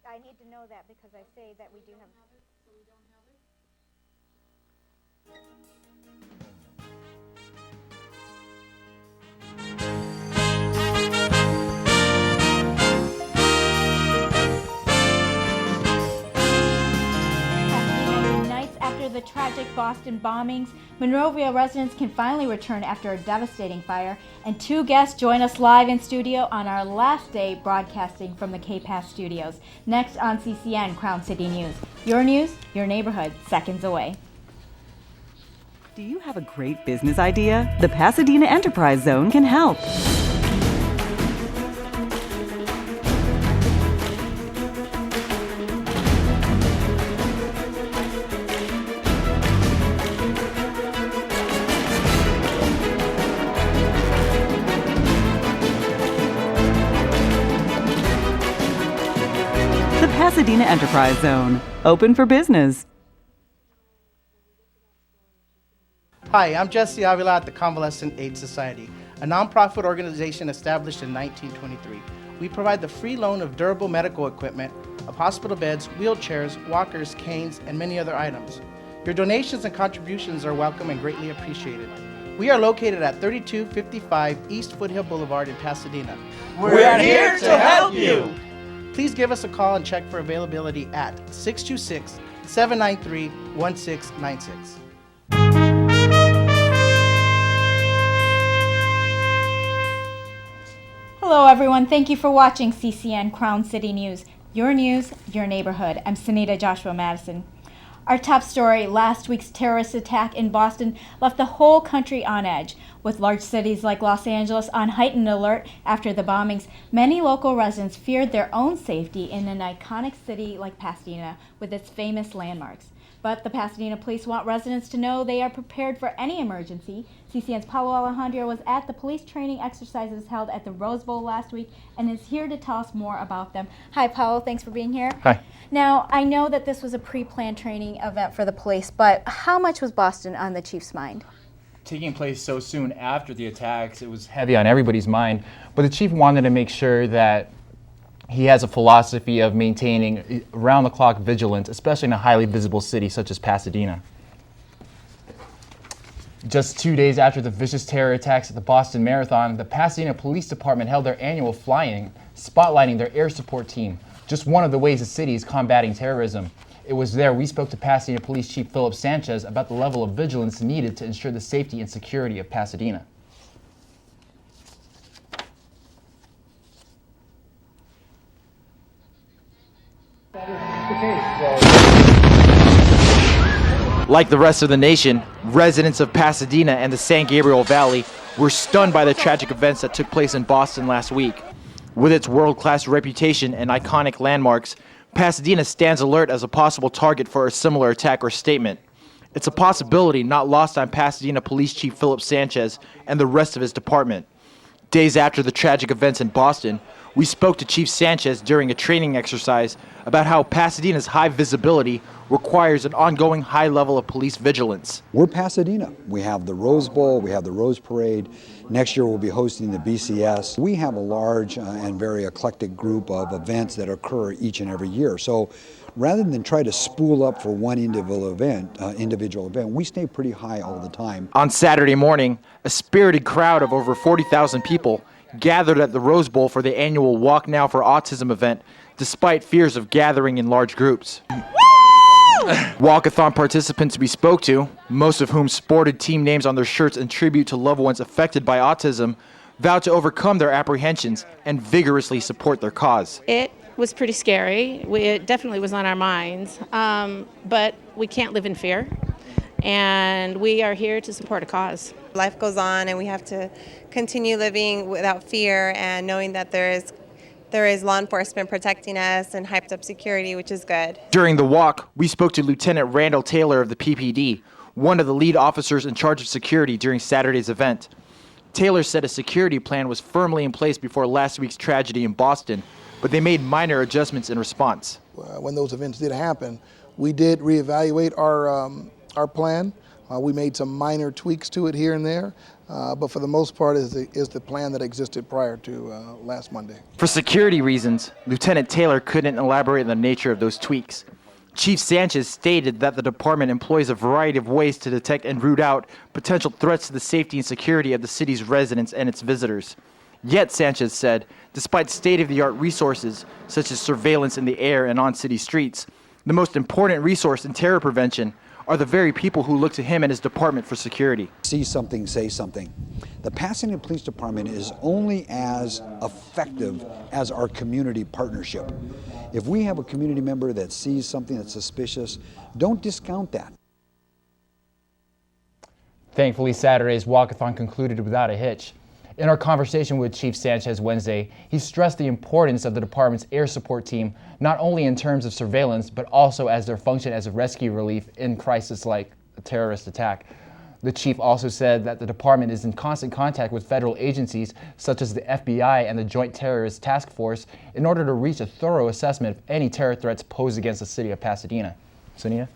I need to know that because I say that we do have. After the tragic Boston bombings, Monrovia residents can finally return after a devastating fire, and two guests join us live in studio on our last day broadcasting from the K-Pass studios. Next on CCN Crown City News. Your news, your neighborhood, seconds away. Do you have a great business idea? The Pasadena Enterprise Zone can help. Pasadena Enterprise Zone, open for business. Hi, I'm Jesse Avila at the Convalescent Aid Society, a nonprofit organization established in 1923. We provide the free loan of durable medical equipment, of hospital beds, wheelchairs, walkers, canes, and many other items. Your donations and contributions are welcome and greatly appreciated. We are located at 3255 East Foothill Boulevard in Pasadena. We're here to help you! Please give us a call and check for availability at 626-793-1696. Hello everyone, thank you for watching CCN Crown City News, your neighborhood. I'm Sehnita Joshua Mattison. Our top story, last week's terrorist attack in Boston left the whole country on edge. With large cities like Los Angeles on heightened alert after the bombings, many local residents feared their own safety in an iconic city like Pasadena with its famous landmarks. But the Pasadena Police want residents to know they are prepared for any emergency. CCN's Paulo Alejandria was at the police training exercises held at the Rose Bowl last week and is here to tell us more about them. Hi, Paulo. Thanks for being here. Hi. Now, I know that this was a pre-planned training event for the police, but how much was Boston on the chief's mind? Taking place so soon after the attacks, it was heavy on everybody's mind. But the chief wanted to make sure that he has a philosophy of maintaining round-the-clock vigilance, especially in a highly visible city such as Pasadena. Just 2 days after the vicious terror attacks at the Boston Marathon, the Pasadena Police Department held their annual fly-in, spotlighting their air support team, just one of the ways the city is combating terrorism. It was there we spoke to Pasadena Police Chief Philip Sanchez about the level of vigilance needed to ensure the safety and security of Pasadena. Like the rest of the nation, residents of Pasadena and the San Gabriel Valley were stunned by the tragic events that took place in Boston last week. With its world-class reputation and iconic landmarks, Pasadena stands alert as a possible target for a similar attack or statement. It's a possibility not lost on Pasadena Police Chief Philip Sanchez and the rest of his department. Days after the tragic events in Boston, we spoke to Chief Sanchez during a training exercise about how Pasadena's high visibility requires an ongoing high level of police vigilance. We're Pasadena. We have the Rose Bowl, we have the Rose Parade. Next year we'll be hosting the BCS. We have a large and very eclectic group of events that occur each and every year. So rather than try to spool up for one individual event, we stay pretty high all the time. On Saturday morning, a spirited crowd of over 40,000 people gathered at the Rose Bowl for the annual Walk Now for Autism event, despite fears of gathering in large groups. Walkathon participants we spoke to, most of whom sported team names on their shirts in tribute to loved ones affected by autism, vowed to overcome their apprehensions and vigorously support their cause. It was pretty scary. It definitely was on our minds, but we can't live in fear, and we are here to support a cause. Life goes on, and we have to continue living without fear and knowing that there is law enforcement protecting us and hyped up security, which is good. During the walk, we spoke to Lieutenant Randall Taylor of the PPD, one of the lead officers in charge of security during Saturday's event. Taylor said a security plan was firmly in place before last week's tragedy in Boston, but they made minor adjustments in response. When those events did happen, we did reevaluate our plan. We made some minor tweaks to it here and there. but for the most part is the plan that existed prior to last Monday. For security reasons, Lieutenant Taylor couldn't elaborate on the nature of those tweaks. Chief Sanchez stated that the department employs a variety of ways to detect and root out potential threats to the safety and security of the city's residents and its visitors. Yet, Sanchez said, despite state-of-the-art resources such as surveillance in the air and on city streets, the most important resource in terror prevention are the very people who look to him and his department for security. See something, say something. The Pasadena Police Department is only as effective as our community partnership. If we have a community member that sees something that's suspicious, don't discount that. Thankfully, Saturday's walkathon concluded without a hitch. In our conversation with Chief Sanchez Wednesday, he stressed the importance of the department's air support team, not only in terms of surveillance, but also as their function as a rescue relief in crisis like a terrorist attack. The chief also said that the department is in constant contact with federal agencies such as the FBI and the Joint Terrorist Task Force in order to reach a thorough assessment of any terror threats posed against the city of Pasadena. Sehnita?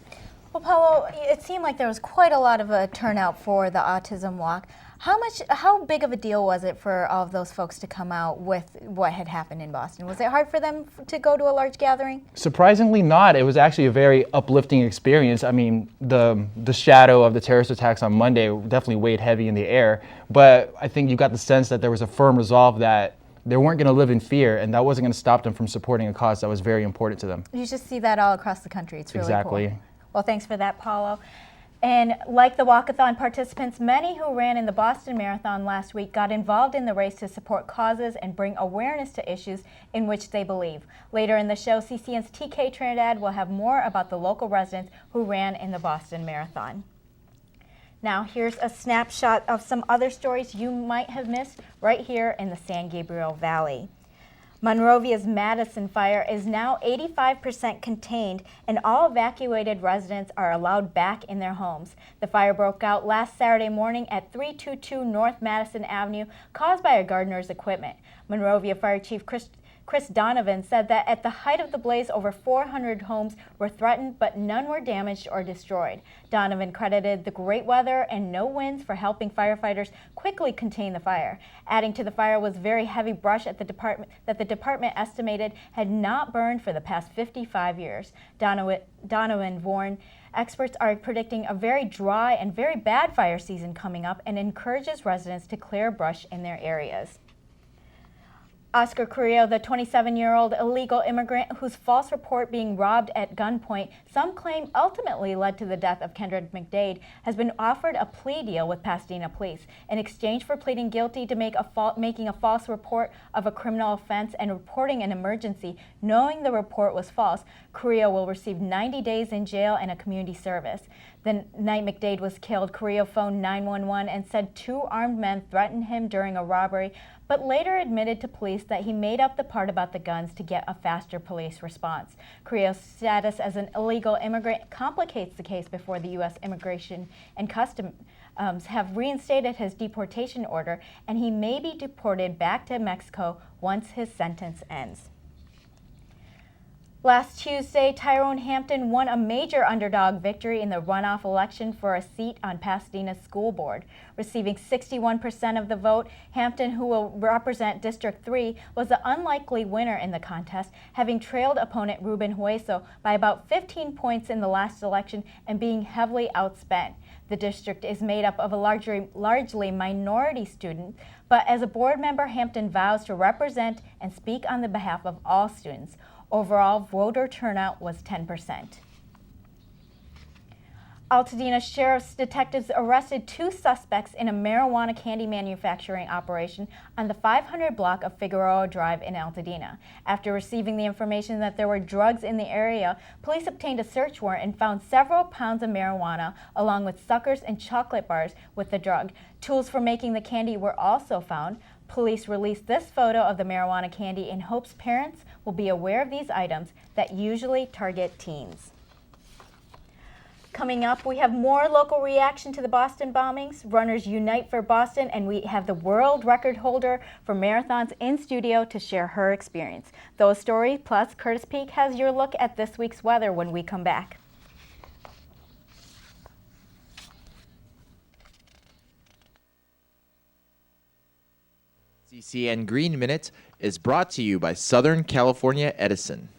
Well, Paulo, it seemed like there was quite a lot of a turnout for the autism walk. How big of a deal was it for all of those folks to come out with what had happened in Boston? Was it hard for them to go to a large gathering? Surprisingly not. It was actually a very uplifting experience. I mean, the shadow of the terrorist attacks on Monday definitely weighed heavy in the air, but I think you got the sense that there was a firm resolve that they weren't going to live in fear, and that wasn't going to stop them from supporting a cause that was very important to them. You just see that all across the country. It's really Exactly. cool. Well, thanks for that, Paulo. And like the walkathon participants, many who ran in the Boston Marathon last week got involved in the race to support causes and bring awareness to issues in which they believe. Later in the show, CCN's TK Trinidad will have more about the local residents who ran in the Boston Marathon. Now, here's a snapshot of some other stories you might have missed right here in the San Gabriel Valley. Monrovia's Mattison fire is now 85% contained, and all evacuated residents are allowed back in their homes. The fire broke out last Saturday morning at 322 North Madison Avenue, caused by a gardener's equipment. Monrovia Fire Chief Chris Donovan said that at the height of the blaze, over 400 homes were threatened, but none were damaged or destroyed. Donovan credited the great weather and no winds for helping firefighters quickly contain the fire. Adding to the fire was very heavy brush at the department estimated had not burned for the past 55 years. Donovan warned experts are predicting a very dry and very bad fire season coming up and encourages residents to clear brush in their areas. Oscar Carrillo, the 27-year-old illegal immigrant whose false report being robbed at gunpoint, some claim ultimately led to the death of Kendrick McDade, has been offered a plea deal with Pasadena Police in exchange for pleading guilty to making a false report of a criminal offense and reporting an emergency, knowing the report was false. Carrillo will receive 90 days in jail and a community service. The night McDade was killed, Carrillo phoned 911 and said 2 armed men threatened him during a robbery, but later admitted to police that he made up the part about the guns to get a faster police response. Carrillo's status as an illegal immigrant complicates the case before the U.S. Immigration and Customs have reinstated his deportation order, and he may be deported back to Mexico once his sentence ends. Last Tuesday, Tyrone Hampton won a major underdog victory in the runoff election for a seat on Pasadena's school board. Receiving 61% of the vote, Hampton, who will represent District 3, was the unlikely winner in the contest, having trailed opponent Ruben Hueso by about 15 points in the last election and being heavily outspent. The district is made up of a largely minority student, but as a board member, Hampton vows to represent and speak on the behalf of all students. Overall, voter turnout was 10%. Altadena Sheriff's detectives arrested 2 suspects in a marijuana candy manufacturing operation on the 500 block of Figueroa Drive in Altadena. After receiving the information that there were drugs in the area, police obtained a search warrant and found several pounds of marijuana along with suckers and chocolate bars with the drug. Tools for making the candy were also found. Police released this photo of the marijuana candy in hopes parents will be aware of these items that usually target teens. Coming up, we have more local reaction to the Boston bombings. Runners unite for Boston, and we have the world record holder for marathons in studio to share her experience. Those stories, plus Curtis Peak has your look at this week's weather when we come back. CCN Green Minute is brought to you by Southern California Edison.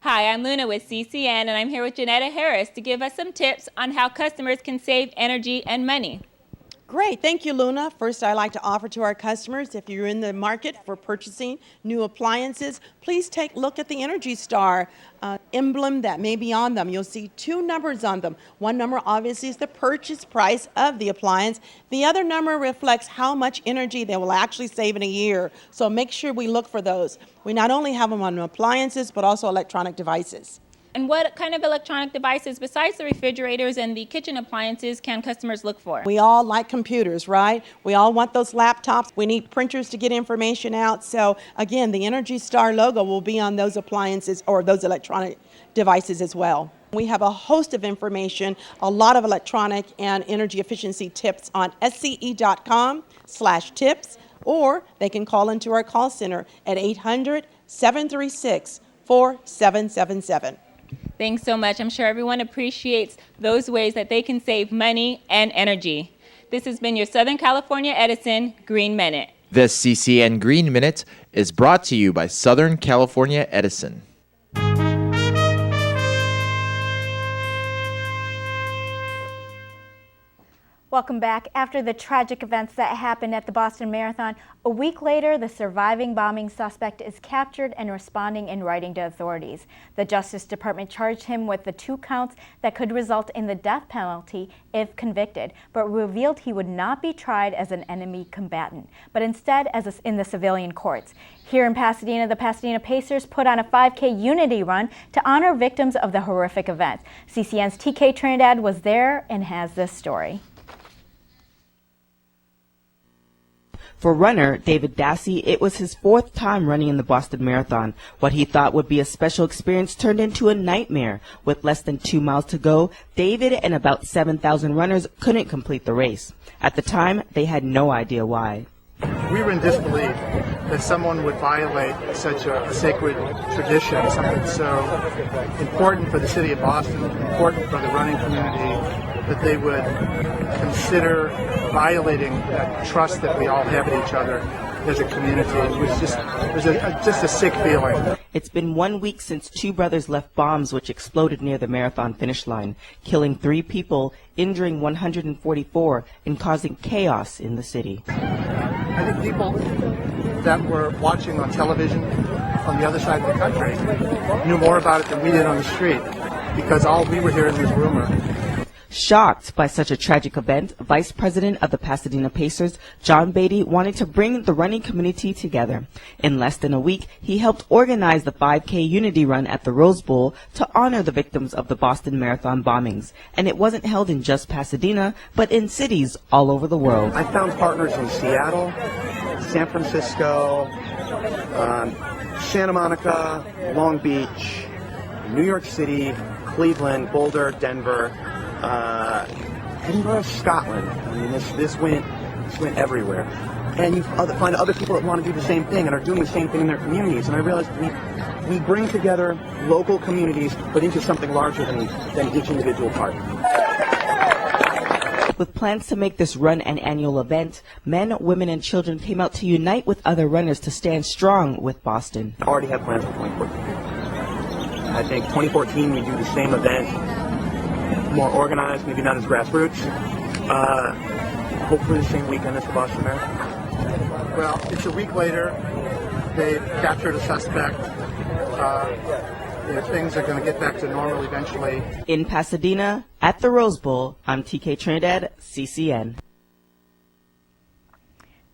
Hi, I'm Luna with CCN, and I'm here with Janetta Harris to give us some tips on how customers can save energy and money. Great. Thank you, Luna. First, I'd like to offer to our customers, if you're in the market for purchasing new appliances, please take a look at the Energy Star emblem that may be on them. You'll see two numbers on them. One number obviously is the purchase price of the appliance. The other number reflects how much energy they will actually save in a year. So make sure we look for those. We not only have them on appliances, but also electronic devices. And what kind of electronic devices, besides the refrigerators and the kitchen appliances, can customers look for? We all like computers, right? We all want those laptops. We need printers to get information out. So again, the Energy Star logo will be on those appliances or those electronic devices as well. We have a host of information, a lot of electronic and energy efficiency tips on sce.com/tips, or they can call into our call center at 800-736-4777. Thanks so much. I'm sure everyone appreciates those ways that they can save money and energy. This has been your Southern California Edison Green Minute. This CCN Green Minute is brought to you by Southern California Edison. Welcome back. After the tragic events that happened at the Boston Marathon, a week later, the surviving bombing suspect is captured and responding in writing to authorities. The Justice Department charged him with the 2 counts that could result in the death penalty if convicted, but revealed he would not be tried as an enemy combatant, but instead as in the civilian courts. Here in Pasadena, the Pasadena Pacers put on a 5K Unity Run to honor victims of the horrific events. CCN's TK Trinidad was there and has this story. For runner David Dassey, it was his 4th time running in the Boston Marathon. What he thought would be a special experience turned into a nightmare. With less than 2 miles to go, David and about 7,000 runners couldn't complete the race. At the time, they had no idea why. We were in disbelief that someone would violate such a sacred tradition, something so important for the city of Boston, important for the running community, that they would consider violating that trust that we all have in each other as a community. It was just a sick feeling. It's been 1 week since 2 brothers left bombs which exploded near the marathon finish line, killing 3 people, injuring 144, and causing chaos in the city. I think people that were watching on television on the other side of the country knew more about it than we did on the street, because all we were hearing was rumor. Shocked by such a tragic event, Vice President of the Pasadena Pacers, John Beatty, wanted to bring the running community together. In less than a week, he helped organize the 5K Unity Run at the Rose Bowl to honor the victims of the Boston Marathon bombings. And it wasn't held in just Pasadena, but in cities all over the world. I found partners in Seattle, San Francisco, Santa Monica, Long Beach, New York City, Cleveland, Boulder, Denver, Edinburgh, Scotland. I mean, this went everywhere. And you find other people that want to do the same thing and are doing the same thing in their communities. And I realized we bring together local communities, but into something larger than each individual part. With plans to make this run an annual event, men, women, and children came out to unite with other runners to stand strong with Boston. I already have plans for 2014. I think 2014 we do the same event, more organized, maybe not as grassroots. Hopefully the same weekend as the Boston Marathon. Well, it's a week later. They've captured a suspect. Things are going to get back to normal eventually. In Pasadena, at the Rose Bowl, I'm TK Trinidad, CCN.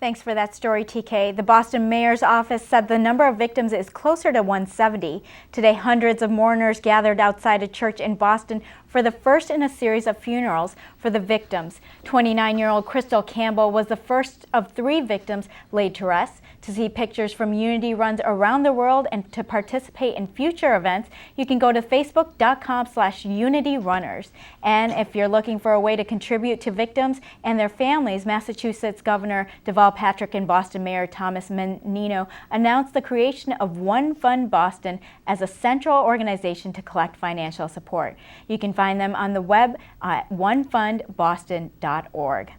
Thanks for that story, TK. The Boston Mayor's office said the number of victims is closer to 170. Today, hundreds of mourners gathered outside a church in Boston for the first in a series of funerals for the victims. 29-year-old Crystal Campbell was the first of 3 victims laid to rest. To see pictures from Unity runs around the world and to participate in future events, you can go to facebook.com/unityrunners. And if you're looking for a way to contribute to victims and their families, Massachusetts Governor Deval Patrick and Boston Mayor Thomas Menino announced the creation of One Fund Boston as a central organization to collect financial support. You can find them on the web at onefundboston.org.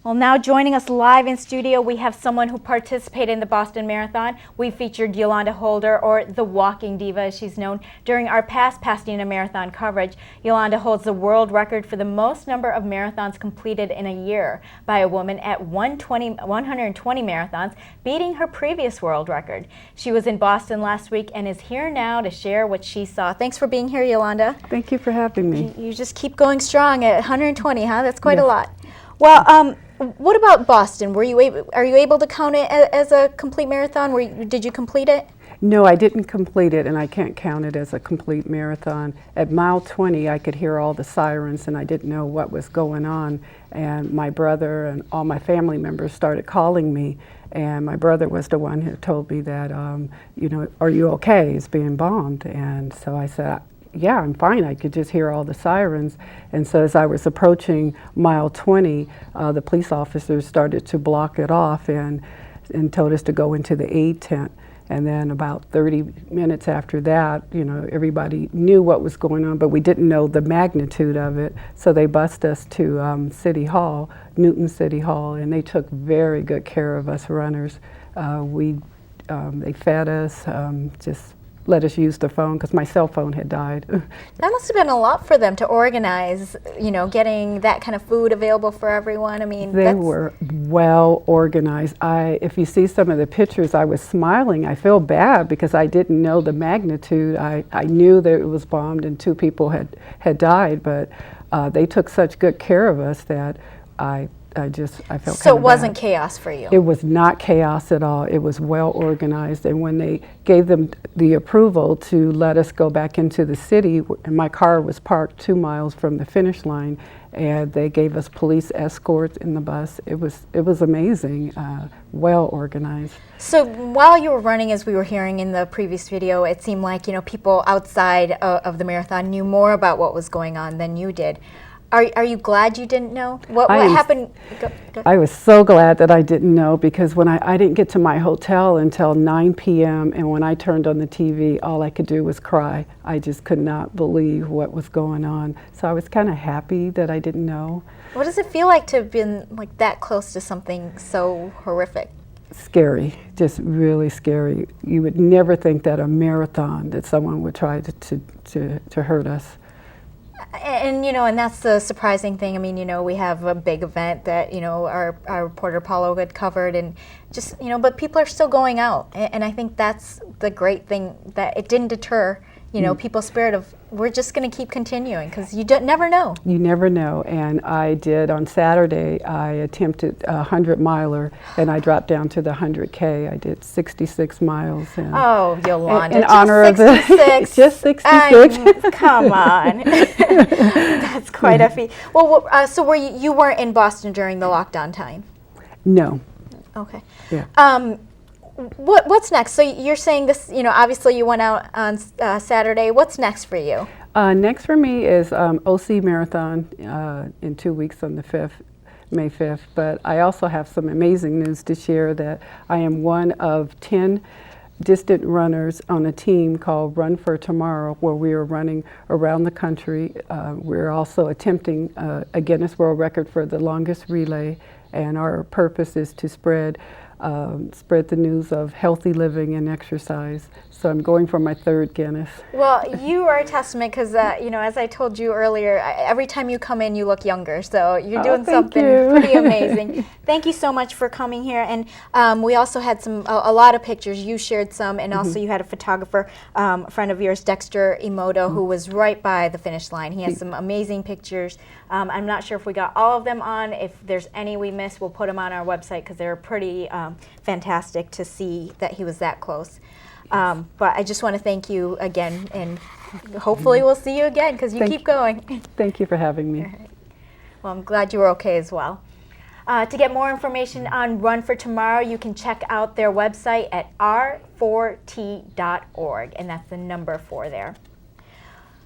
Well, now joining us live in studio, we have someone who participated in the Boston Marathon. We featured Yolanda Holder, or the Walking Diva as she's known, during our past Pasadena Marathon coverage. Yolanda holds the world record for the most number of marathons completed in a year by a woman at 120 marathons, beating her previous world record. She was in Boston last week and is here now to share what she saw. Thanks for being here, Yolanda. Thank you for having me. You just keep going strong at 120, huh? That's quite a lot. Well, what about Boston? Are you able to count it as a complete marathon? Did you complete it? No, I didn't complete it, and I can't count it as a complete marathon. At mile 20, I could hear all the sirens, and I didn't know what was going on. And my brother and all my family members started calling me, and my brother was the one who told me that, are you okay? It's being bombed. And so I said, yeah, I'm fine. I could just hear all the sirens. And so as I was approaching mile 20, the police officers started to block it off and told us to go into the aid tent. And then about 30 minutes after that, everybody knew what was going on, but we didn't know the magnitude of it. So they bused us to City Hall, Newton City Hall, and they took very good care of us runners. They fed us, just let us use the phone because my cell phone had died. That must have been a lot for them to organize, getting that kind of food available for everyone. I mean, they were well organized. If you see some of the pictures, I was smiling. I feel bad because I didn't know the magnitude. I knew that it was bombed and 2 people had died, but they took such good care of us that I felt so it wasn't chaos for you? It was not chaos at all. It was well organized. And when they gave them the approval to let us go back into the city, and my car was parked 2 miles from the finish line, and they gave us police escorts in the bus. It was amazing, well organized. So while you were running, as we were hearing in the previous video, it seemed like people outside of the marathon knew more about what was going on than you did. Are you glad you didn't know? What happened? Go. I was so glad that I didn't know, because when I didn't get to my hotel until 9 p.m. and when I turned on the TV, all I could do was cry. I just could not believe what was going on. So I was kind of happy that I didn't know. What does it feel like to have been like that close to something so horrific? Scary, just really scary. You would never think that a marathon that someone would try to hurt us. And and that's the surprising thing. I mean, we have a big event that our reporter Paulo had covered, and just but people are still going out, and I think that's the great thing, that it didn't deter people's spirit of, we're just going to keep continuing, because you never know. You never know. And I did on Saturday. I attempted a 100-miler, and I dropped down to the 100K. I did 66 miles. And oh, Yolanda, in honor of the just 66. Come on, that's quite a feat. Well, so you weren't in Boston during the lockdown time? No. Okay. Yeah. What's next? So you're saying this, obviously you went out on Saturday. What's next for you? Next for me is OC Marathon in 2 weeks on the 5th, May 5th. But I also have some amazing news to share, that I am one of 10 distant runners on a team called Run for Tomorrow, where we are running around the country. We're also attempting a Guinness World Record for the longest relay, and our purpose is to spread the news of healthy living and exercise. So I'm going for my 3rd Guinness. Well, you are a testament, because as I told you earlier, every time you come in, you look younger. So you're doing something pretty amazing. Thank you so much for coming here. And we also had a lot of pictures. You shared some, and also you had a photographer, a friend of yours, Dexter Emoto, who was right by the finish line. He has some amazing pictures. I'm not sure if we got all of them on. If there's any we missed, we'll put them on our website, because they're pretty fantastic to see that he was that close. But I just want to thank you again, and hopefully we'll see you again, because you keep going. Thank you for having me. Right. Well, I'm glad you were okay as well. To get more information on Run for Tomorrow, you can check out their website at r4t.org, and that's the number 4 there.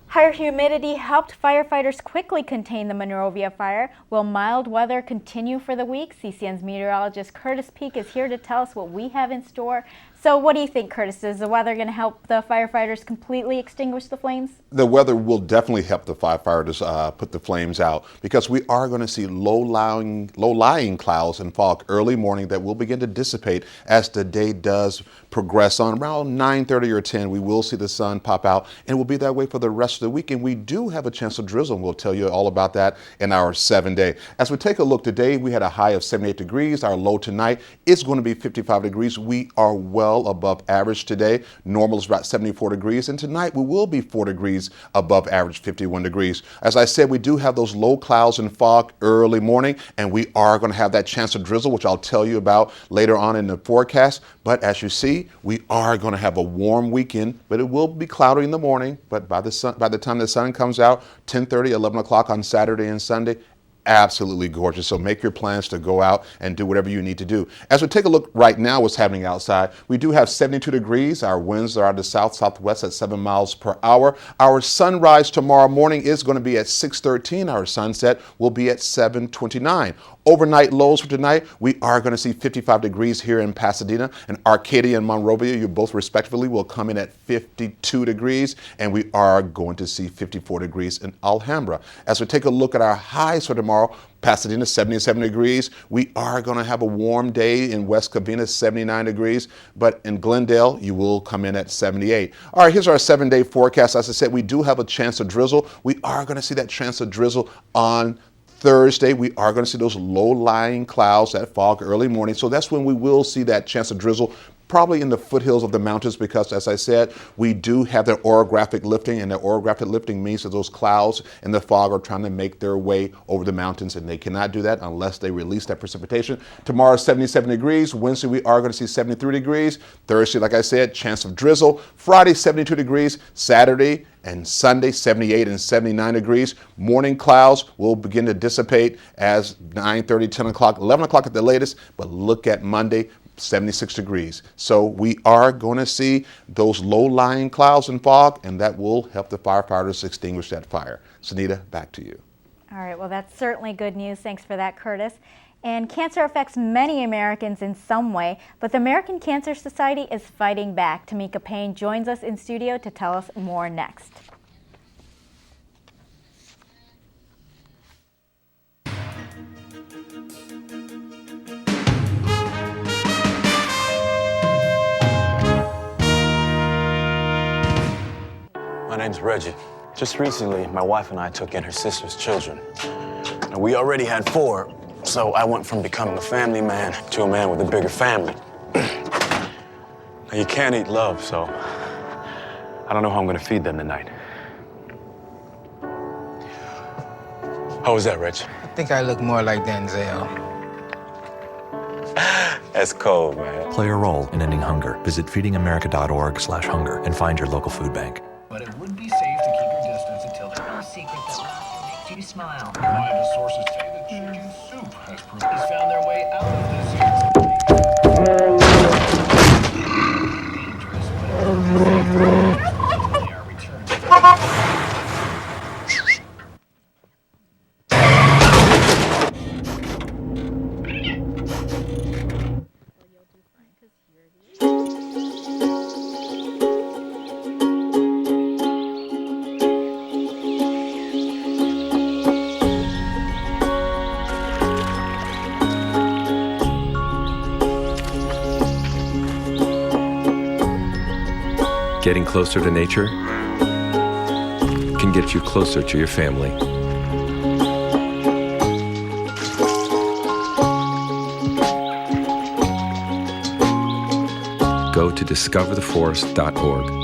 Higher humidity helped firefighters quickly contain the Monrovia fire. Will mild weather continue for the week? CCN's meteorologist Curtis Peak is here to tell us what we have in store. So what do you think, Curtis? Is the weather going to help the firefighters completely extinguish the flames? The weather will definitely help the firefighters put the flames out, because we are going to see low-lying clouds and fog early morning that will begin to dissipate as the day does progress on. Around 9:30 or 10, we will see the sun pop out, and it will be that way for the rest of the week. And we do have a chance of drizzle, and we'll tell you all about that in our 7-day. As we take a look today, we had a high of 78 degrees. Our low tonight is going to be 55 degrees. We are well above average today. Normal is about 74 degrees, and tonight we will be 4 degrees above average, 51 degrees. As I said, we do have those low clouds and fog early morning, and we are going to have that chance of drizzle, which I'll tell you about later on in the forecast. But as you see, we are going to have a warm weekend, but it will be cloudy in the morning. But by the time the sun comes out, 10:30, 11 o'clock on Saturday and Sunday, absolutely gorgeous. So make your plans to go out and do whatever you need to do. As we take a look right now what's happening outside, we do have 72 degrees. Our winds are out of south-southwest at 7 miles per hour. Our sunrise tomorrow morning is going to be at 6:13. Our sunset will be at 7:29. Overnight lows for tonight, we are going to see 55 degrees here in Pasadena, and Arcadia and Monrovia, you both respectively, will come in at 52 degrees, and we are going to see 54 degrees in Alhambra. As we take a look at our highs for tomorrow, Pasadena, 77 degrees. We are going to have a warm day in West Covina, 79 degrees, but in Glendale, you will come in at 78. All right, here's our 7-day forecast. As I said, we do have a chance of drizzle. We are going to see that chance of drizzle on Thursday. We are going to see those low-lying clouds, that fog early morning. So that's when we will see that chance of drizzle, probably in the foothills of the mountains, because as I said, we do have that orographic lifting, and that orographic lifting means that those clouds and the fog are trying to make their way over the mountains, and they cannot do that unless they release that precipitation. Tomorrow, 77 degrees. Wednesday, we are going to see 73 degrees. Thursday, like I said, chance of drizzle. Friday, 72 degrees. Saturday and Sunday, 78 and 79 degrees. Morning clouds will begin to dissipate as 9:30, 10 o'clock, 11 o'clock at the latest, but look at Monday, 76 degrees. So we are going to see those low-lying clouds and fog, and that will help the firefighters extinguish that fire. Sehnita, back to you. All right, well, that's certainly good news. Thanks for that, Curtis. And cancer affects many Americans in some way, but the American Cancer Society is fighting back. Tamika Payne joins us in studio to tell us more next. My name's Reggie. Just recently, my wife and I took in her sister's children. And we already had 4, so I went from becoming a family man to a man with a bigger family. Now, you can't eat love, so I don't know how I'm gonna feed them tonight. How was that, Rich? I think I look more like Denzel. That's cold, man. Play a role in ending hunger. Visit feedingamerica.org/hunger and find your local food bank. But it would be safe to keep your distance until there's no secret that makes you smile. Reliable sources say that chicken soup has found their way out of this dangerous, but they are returned. Getting closer to nature can get you closer to your family. Go to discovertheforest.org.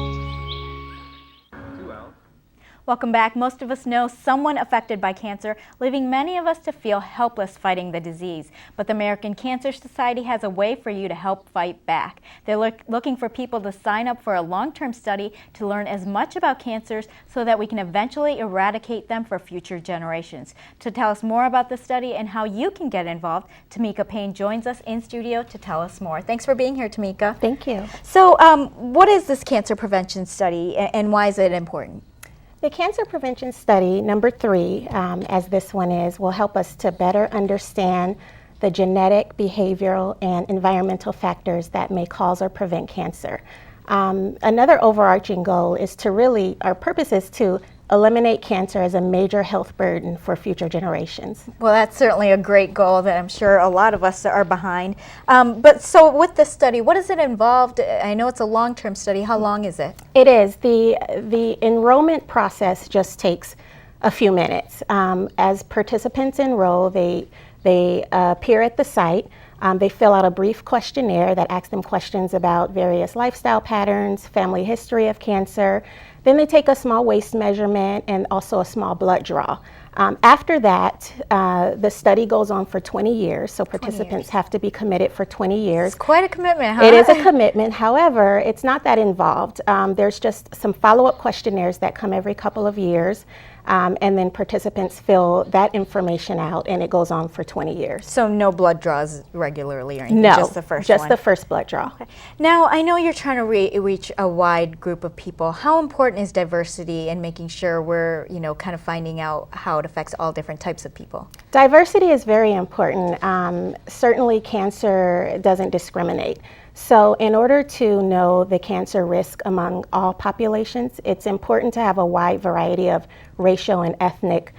Welcome back. Most of us know someone affected by cancer, leaving many of us to feel helpless fighting the disease. But the American Cancer Society has a way for you to help fight back. They're looking for people to sign up for a long-term study to learn as much about cancers so that we can eventually eradicate them for future generations. To tell us more about the study and how you can get involved, Tamika Payne joins us in studio to tell us more. Thanks for being here, Tamika. Thank you. So what is this cancer prevention study and why is it important? The cancer prevention study, number 3, as this one is, will help us to better understand the genetic, behavioral, and environmental factors that may cause or prevent cancer. Another overarching goal is to our purpose is to eliminate cancer as a major health burden for future generations. Well, that's certainly a great goal that I'm sure a lot of us are behind. But so with this study, what is it involved? I know it's a long-term study. How long is it? It is. The enrollment process just takes a few minutes. As participants enroll, they appear at the site. They fill out a brief questionnaire that asks them questions about various lifestyle patterns, family history of cancer. Then they take a small waist measurement and also a small blood draw. After that, the study goes on for 20 years, so participants have to be committed for 20 years. It's quite a commitment, huh? It is a commitment. However, it's not that involved. There's just some follow-up questionnaires that come every couple of years. And then participants fill that information out, and it goes on for 20 years. So no blood draws regularly or anything? No, just the first just one? the first blood draw. Okay. Now, I know you're trying to reach a wide group of people. How important is diversity in making sure we're, kind of finding out how it affects all different types of people? Diversity is very important. Certainly, cancer doesn't discriminate. So in order to know the cancer risk among all populations, it's important to have a wide variety of racial and ethnic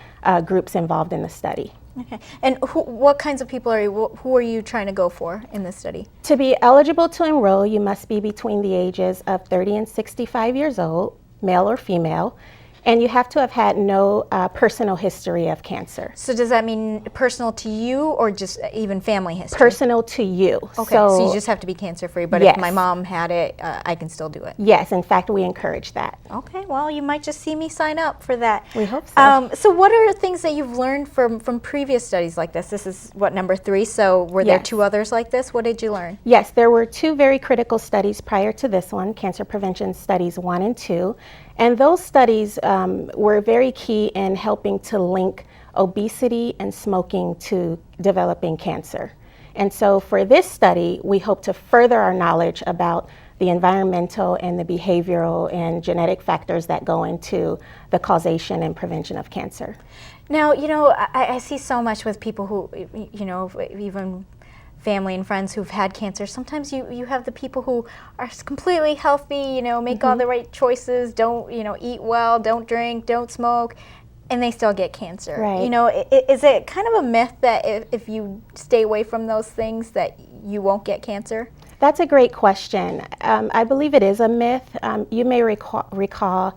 groups involved in the study. Okay. And what kinds of people who are you trying to go for in this study? To be eligible to enroll, you must be between the ages of 30 and 65 years old, male or female, and you have to have had no personal history of cancer. So does that mean personal to you or just even family history? Personal to you. Okay, so you just have to be cancer-free, but yes. if my mom had it, I can still do it? Yes, in fact, we encourage that. Okay, well, you might just see me sign up for that. We hope so. So what are things that you've learned from previous studies like this? This is, what, number 3, so were there 2 others like this? What did you learn? Yes, there were 2 very critical studies prior to this one, Cancer Prevention Studies 1 and 2. And those studies were very key in helping to link obesity and smoking to developing cancer. And so for this study, we hope to further our knowledge about the environmental and the behavioral and genetic factors that go into the causation and prevention of cancer. Now, I see so much with people who, even family and friends who've had cancer. Sometimes you have the people who are completely healthy, make all the right choices, don't, eat well, don't drink, don't smoke, and they still get cancer. Right. Is it kind of a myth that if you stay away from those things that you won't get cancer? That's a great question. I believe it is a myth. You may recall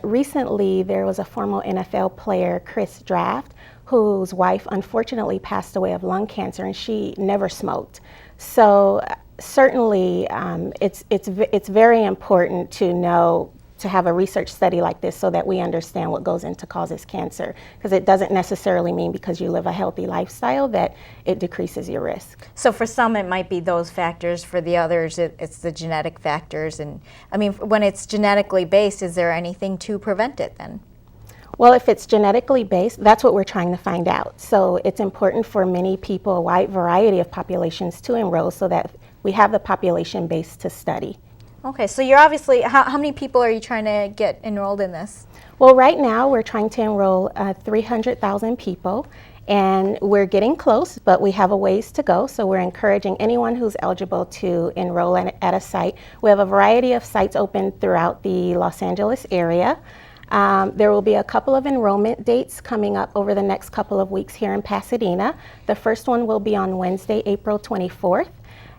recently there was a former NFL player, Chris Draft, whose wife unfortunately passed away of lung cancer, and she never smoked. So certainly it's very important to have a research study like this so that we understand what goes into causes cancer, because it doesn't necessarily mean because you live a healthy lifestyle that it decreases your risk. So for some it might be those factors, for the others it's the genetic factors. And I mean, when it's genetically based, is there anything to prevent it then? Well, if it's genetically based, that's what we're trying to find out. So it's important for many people, a wide variety of populations, to enroll so that we have the population base to study. Okay, so you're obviously, how many people are you trying to get enrolled in this? Well, right now we're trying to enroll 300,000 people, and we're getting close, but we have a ways to go. So we're encouraging anyone who's eligible to enroll at a site. We have a variety of sites open throughout the Los Angeles area. There will be a couple of enrollment dates coming up over the next couple of weeks here in Pasadena. The first one will be on Wednesday, April 24th,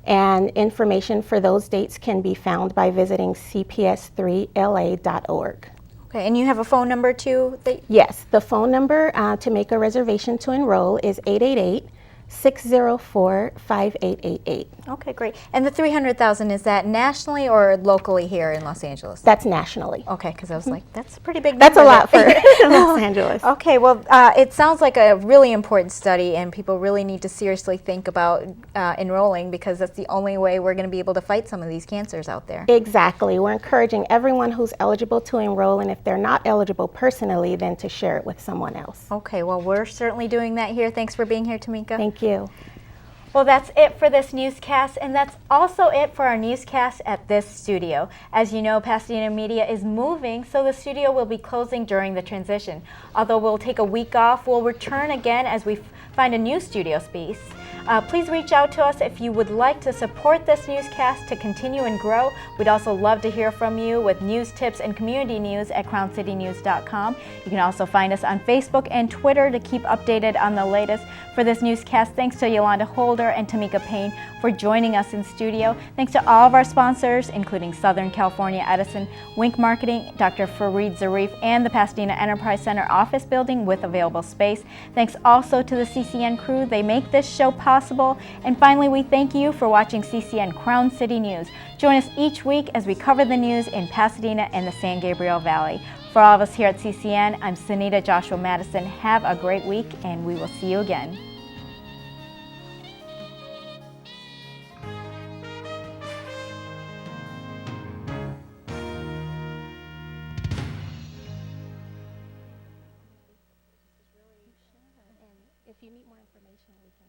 and information for those dates can be found by visiting cps3la.org. Okay, and you have a phone number too? Yes, the phone number to make a reservation to enroll is 888-604-5888. Okay, great. And the 300,000, is that nationally or locally here in Los Angeles? That's nationally. Okay, because I was like, that's a pretty big number. That's a lot for Los Angeles. Okay, well, it sounds like a really important study, and people really need to seriously think about enrolling, because that's the only way we're going to be able to fight some of these cancers out there. Exactly. We're encouraging everyone who's eligible to enroll, and if they're not eligible personally, then to share it with someone else. Okay, well, we're certainly doing that here. Thanks for being here, Tamika. Thank you. Well, that's it for this newscast, and that's also it for our newscast at this studio. As you know, Pasadena Media is moving, so the studio will be closing during the transition. Although we'll take a week off, we'll return again as we find a new studio space. Please reach out to us if you would like to support this newscast to continue and grow. We'd also love to hear from you with news tips and community news at crowncitynews.com. You can also find us on Facebook and Twitter to keep updated on the latest. For this newscast, thanks to Yolanda Holder and Tamika Payne for joining us in studio. Thanks to all of our sponsors, including Southern California Edison, Wink Marketing, Dr. Fareed Zarif, and the Pasadena Enterprise Center office building with available space. Thanks also to the CCN crew. They make this show possible. And finally, we thank you for watching CCN Crown City News. Join us each week as we cover the news in Pasadena and the San Gabriel Valley. For all of us here at CCN, I'm Sehnita Joshua Mattison. Have a great week, and we will see you again. If you need more information, we can